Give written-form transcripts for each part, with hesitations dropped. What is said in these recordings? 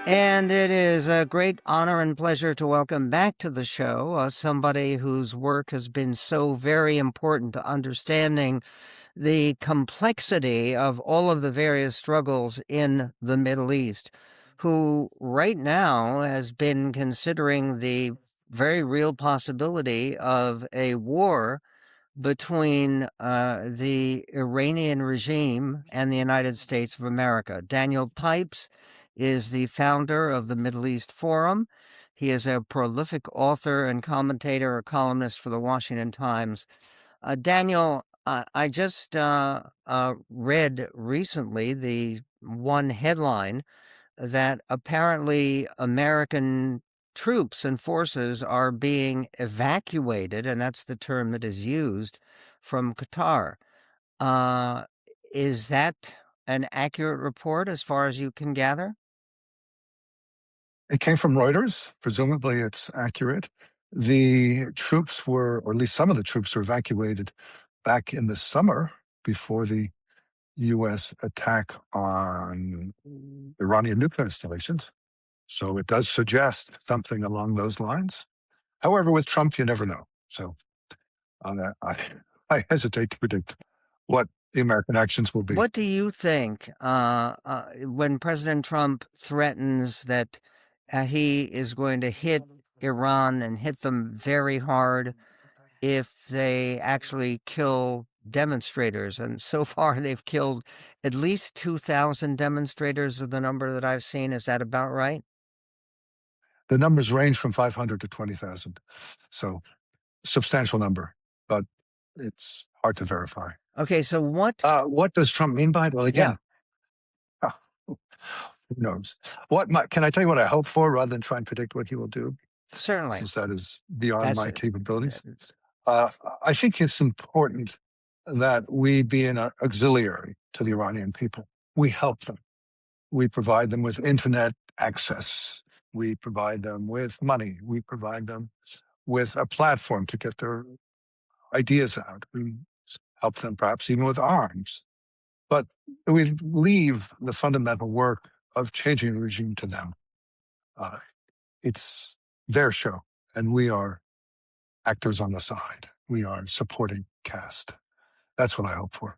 And it is a great honor and pleasure to welcome back to the show somebody whose work has been so very important to understanding the complexity of all of the various struggles in the Middle East, who right now has been considering the very real possibility of a war between the Iranian regime and the United States of America. Daniel Pipes is the founder of the Middle East Forum. He is a prolific author and commentator, a columnist for the Washington Times. Daniel, I just read recently the one headline that apparently American troops and forces are being evacuated, and that's the term that is used, from Qatar. Uh, is that an accurate report as far as you can gather? It came from Reuters. Presumably it's accurate. The troops were, or at least some of the troops were evacuated back in the summer before the U.S. attack on Iranian nuclear installations. So it does suggest something along those lines. However, with Trump, you never know. So I hesitate to predict what the American actions will be. What do you think when President Trump threatens that he is going to hit Iran and hit them very hard if they actually kill demonstrators? And so far, they've killed at least 2,000 demonstrators, is the number that I've seen. Is that about right? The numbers range from 500 to 20,000. So substantial number, but it's hard to verify. Okay, so What does Trump mean by it? Well, Yeah, again, who knows? Can I tell you what I hope for rather than try and predict what he will do, certainly. since that is beyond That's my capabilities? I think it's important that we be an auxiliary to the Iranian people. We help them. We provide them with internet access. We provide them with money. We provide them with a platform to get their ideas out. We help them perhaps even with arms. But we leave the fundamental work of changing the regime to them. Uh, it's their show, and we are actors on the side. We are supporting cast. That's what I hope for.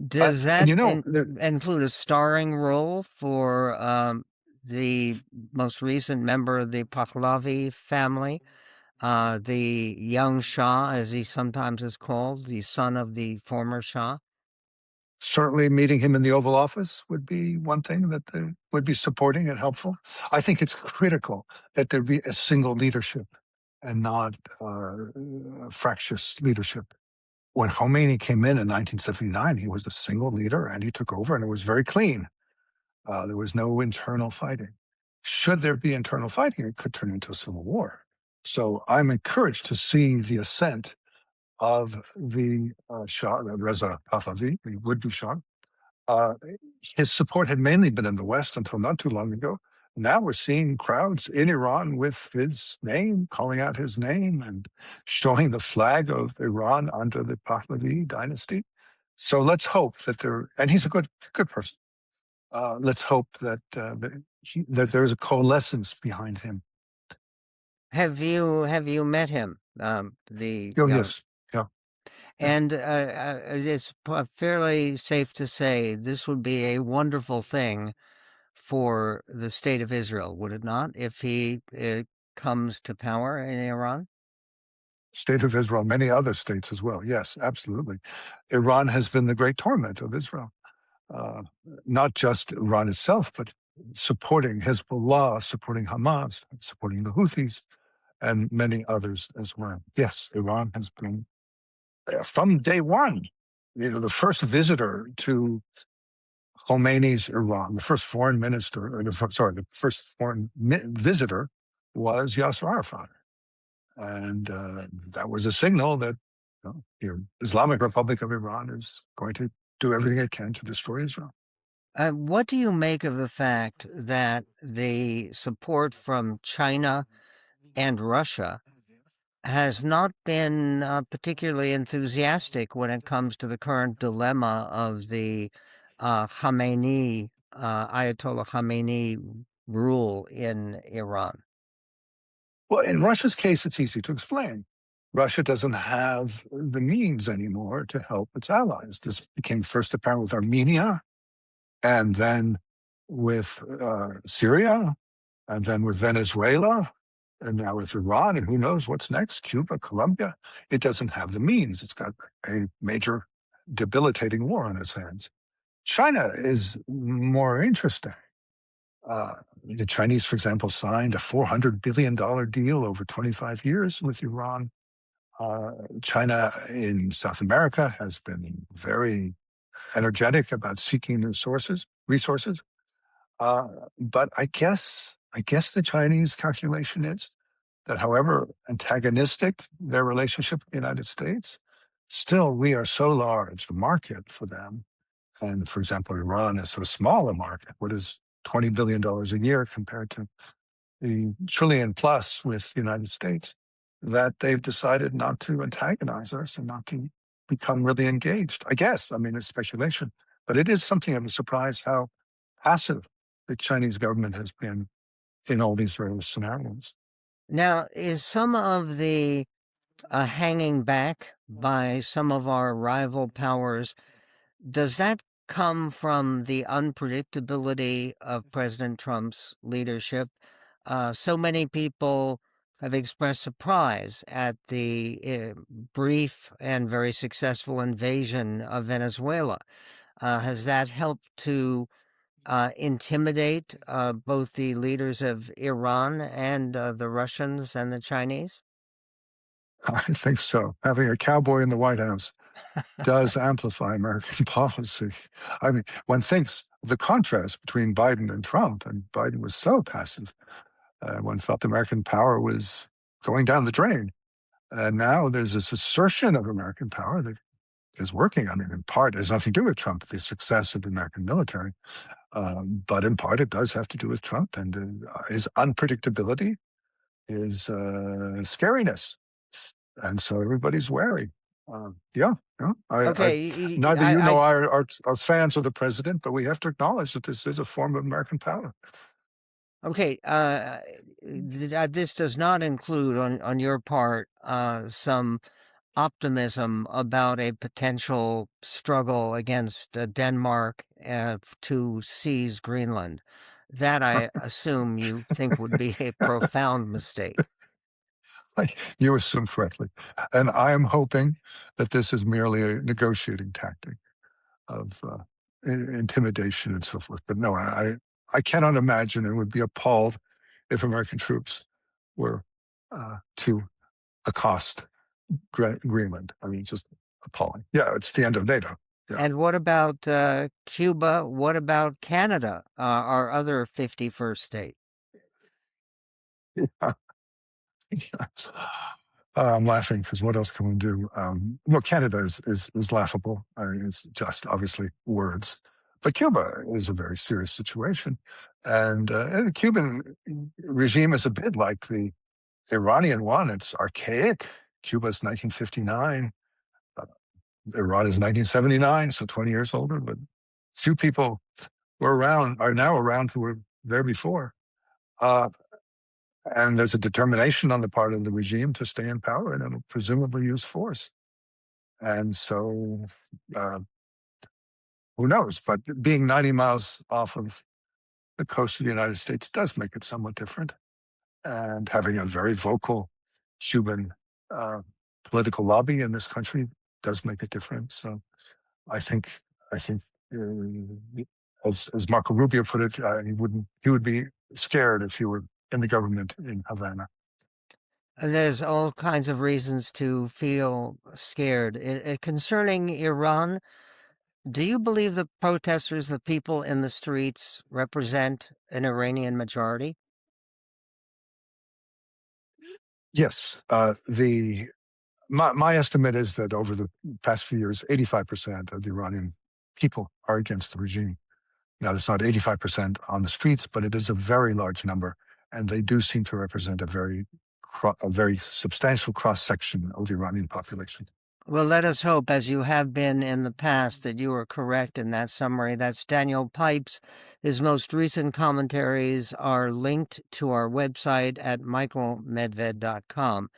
Does And that there, include a starring role for the most recent member of the Pahlavi family, the young Shah, as he sometimes is called, the son of the former Shah? certainly meeting him in the Oval Office would be one thing that they would be supporting and helpful. I think it's critical that there be a single leadership and not fractious leadership. When Khomeini came in 1979, he was a single leader and he took over, and it was very clean. There was no internal fighting. Should there be internal fighting, it could turn into a civil war. So I'm encouraged to see the ascent of the Shah, Reza Pahlavi, the would-be Shah. Uh, his support had mainly been in the West until not too long ago. Now we're seeing crowds in Iran with his name, calling out his name and showing the flag of Iran under the Pahlavi dynasty. So let's hope that and he's a good person. Let's hope that there's a coalescence behind him. Have you met him? The Oh, young yes. Yeah. And it's fairly safe to say this would be a wonderful thing for the state of Israel, would it not, if he comes to power in Iran? State of Israel, many other states as well. Yes, absolutely. Iran has been the great torment of Israel. Uh, Not just Iran itself, but supporting Hezbollah, supporting Hamas, supporting the Houthis, and many others as well. Yes, Iran has been, from day one, the first visitor to Khomeini's Iran, the first foreign minister, or the first foreign visitor was Yasser Arafat. And that was a signal that the Islamic Republic of Iran is going to do everything it can to destroy Israel. What do you make of the fact that the support from China and Russia has not been particularly enthusiastic when it comes to the current dilemma of the Ayatollah Khamenei rule in Iran? Well, in Russia's case, it's easy to explain. Russia doesn't have the means anymore to help its allies. This became first apparent with Armenia, and then with Syria, and then with Venezuela, and now with Iran, and who knows what's next, Cuba, Colombia. It doesn't have the means. It's got a major debilitating war on its hands. China is more interesting. The Chinese, for example, signed a $400 billion deal over 25 years with Iran. Uh, China in South America has been very energetic about seeking resources. Uh, but I guess the Chinese calculation is that however antagonistic their relationship with the United States, still we are so large a market for them. And for example, Iran is so small a market. What is $20 billion a year compared to the trillion plus with the United States, that they've decided not to antagonize us and not to become really engaged. I guess, I mean, it's speculation, but it is something of a surprise how passive the Chinese government has been in all these various scenarios. Now, is some of the hanging back by some of our rival powers, does that come from the unpredictability of President Trump's leadership? So many people have expressed surprise at the brief and very successful invasion of Venezuela. Has that helped to intimidate both the leaders of Iran and the Russians and the Chinese? I think so. Having a cowboy in the White House does amplify American policy. I mean, one thinks the contrast between Biden and Trump, and Biden was so passive. One felt American power was going down the drain. And now there's this assertion of American power that is working. I mean, in part, it has nothing to do with Trump, the success of the American military. But in part, it does have to do with Trump and his unpredictability, his scariness. And so everybody's wary. Yeah, yeah. Okay, Neither you nor I are fans of the president, but we have to acknowledge that this is a form of American power. okay. This does not include on your part some optimism about a potential struggle against Denmark to seize Greenland. That I assume you think would be a profound mistake. You assume correctly. And I am hoping that this is merely a negotiating tactic of intimidation and so forth. But no, I cannot imagine and would be appalled if American troops were to accost Greenland. I mean, just appalling. Yeah, it's the end of NATO. Yeah. And what about Cuba? What about Canada, our other 51st state? I'm laughing because what else can we do? Well, Canada is laughable. I mean, it's just obviously words. But Cuba is a very serious situation. And the Cuban regime is a bit like the Iranian one. It's archaic. Cuba's 1959. Iran is 1979, so 20 years older. But few people are now around who were there before. Uh, and there's a determination on the part of the regime to stay in power, and it'll presumably use force. And so, uh, who knows? But being 90 miles off of the coast of the United States does make it somewhat different. And having a very vocal Cuban uh, political lobby in this country does make a difference. So, I think, as Marco Rubio put it, he would be scared if he were in the government in Havana. There's all kinds of reasons to feel scared. Concerning Iran, do you believe the protesters, the people in the streets, represent an Iranian majority? Yes, my estimate is that over the past few years, 85% of the Iranian people are against the regime. Now, it's not 85% on the streets, but it is a very large number, and they do seem to represent a very substantial cross section of the Iranian population. Well, let us hope, as you have been in the past, that you are correct in that summary. That's Daniel Pipes. His most recent commentaries are linked to our website at michaelmedved.com.